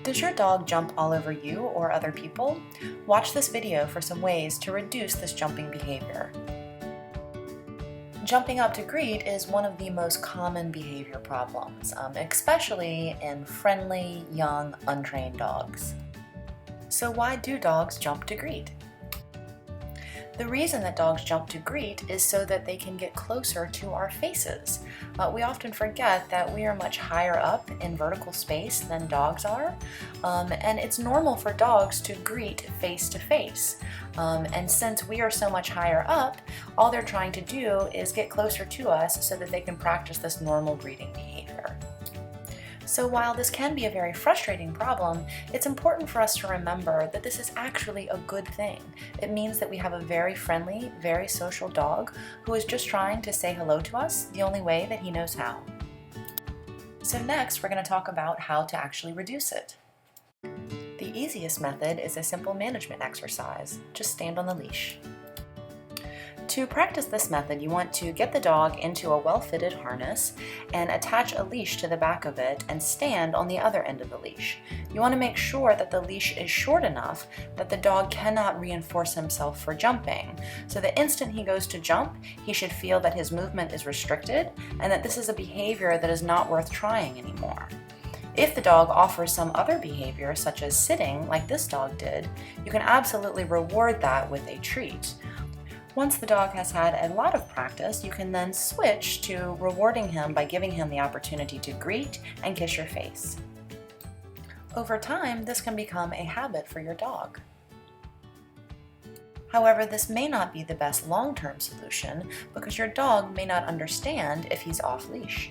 Does your dog jump all over you or other people? Watch this video for some ways to reduce this jumping behavior. Jumping up to greet is one of the most common behavior problems, especially in friendly, young, untrained dogs. So why do dogs jump to greet? The reason that dogs jump to greet is so that they can get closer to our faces. We often forget that we are much higher up in vertical space than dogs are, and it's normal for dogs to greet face to face. And since we are so much higher up, all they're trying to do is get closer to us so that they can practice this normal greeting behavior. So while this can be a very frustrating problem, it's important for us to remember that this is actually a good thing. It means that we have a very friendly, very social dog who is just trying to say hello to us the only way that he knows how. So next, we're going to talk about how to actually reduce it. The easiest method is a simple management exercise. Just stand on the leash. To practice this method, you want to get the dog into a well-fitted harness and attach a leash to the back of it and stand on the other end of the leash. You want to make sure that the leash is short enough that the dog cannot reinforce himself for jumping. So the instant he goes to jump, he should feel that his movement is restricted and that this is a behavior that is not worth trying anymore. If the dog offers some other behavior, such as sitting, like this dog did, you can absolutely reward that with a treat. Once the dog has had a lot of practice, you can then switch to rewarding him by giving him the opportunity to greet and kiss your face. Over time, this can become a habit for your dog. However, this may not be the best long-term solution because your dog may not understand if he's off-leash.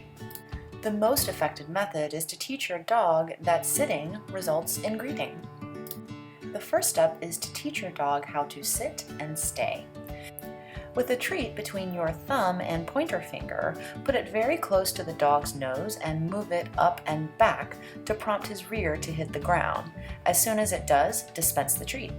The most effective method is to teach your dog that sitting results in greeting. The first step is to teach your dog how to sit and stay. With a treat between your thumb and pointer finger, put it very close to the dog's nose and move it up and back to prompt his rear to hit the ground. As soon as it does, dispense the treat.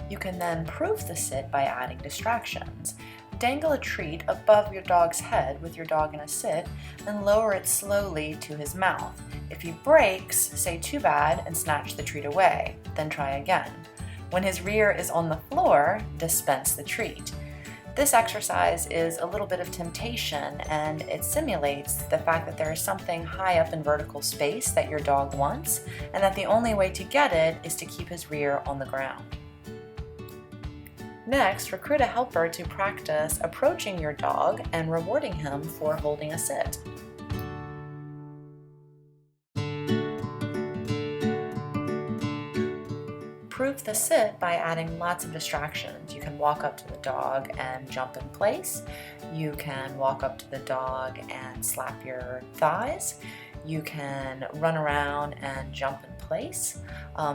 You can then prove the sit by adding distractions. Dangle a treat above your dog's head with your dog in a sit and lower it slowly to his mouth. If he breaks, say "too bad" and snatch the treat away. Then try again. When his rear is on the floor, dispense the treat. This exercise is a little bit of temptation, and it simulates the fact that there is something high up in vertical space that your dog wants, and that the only way to get it is to keep his rear on the ground. Next, recruit a helper to practice approaching your dog and rewarding him for holding a sit. Prove the sit by adding lots of distractions. You can walk up to the dog and jump in place. You can walk up to the dog and slap your thighs. You can run around and jump in place.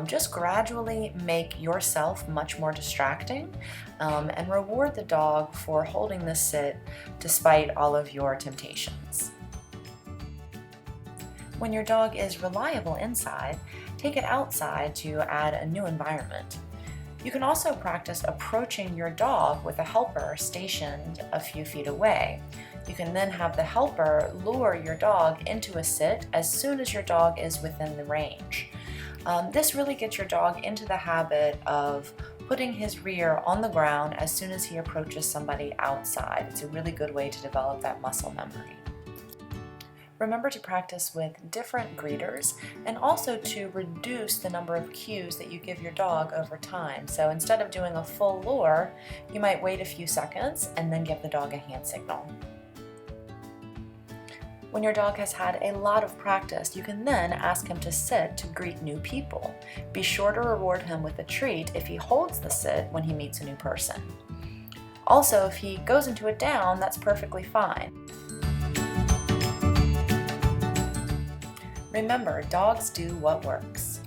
Just gradually make yourself much more distracting and reward the dog for holding this sit despite all of your temptations. When your dog is reliable inside, take it outside to add a new environment. You can also practice approaching your dog with a helper stationed a few feet away. You can then have the helper lure your dog into a sit as soon as your dog is within the range. This really gets your dog into the habit of putting his rear on the ground as soon as he approaches somebody outside. It's a really good way to develop that muscle memory. Remember to practice with different greeters and also to reduce the number of cues that you give your dog over time. So instead of doing a full lure, you might wait a few seconds and then give the dog a hand signal. When your dog has had a lot of practice, you can then ask him to sit to greet new people. Be sure to reward him with a treat if he holds the sit when he meets a new person. Also, if he goes into a down, that's perfectly fine. Remember, dogs do what works.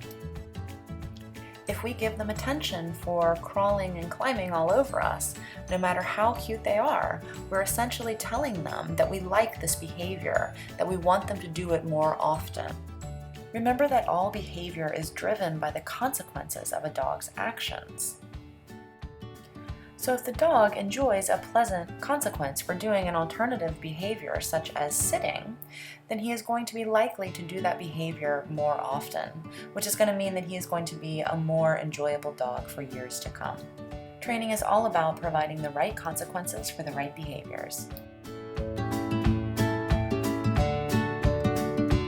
If we give them attention for crawling and climbing all over us, no matter how cute they are, we're essentially telling them that we like this behavior, that we want them to do it more often. Remember that all behavior is driven by the consequences of a dog's actions. So if the dog enjoys a pleasant consequence for doing an alternative behavior such as sitting, then he is going to be likely to do that behavior more often, which is going to mean that he is going to be a more enjoyable dog for years to come. Training is all about providing the right consequences for the right behaviors.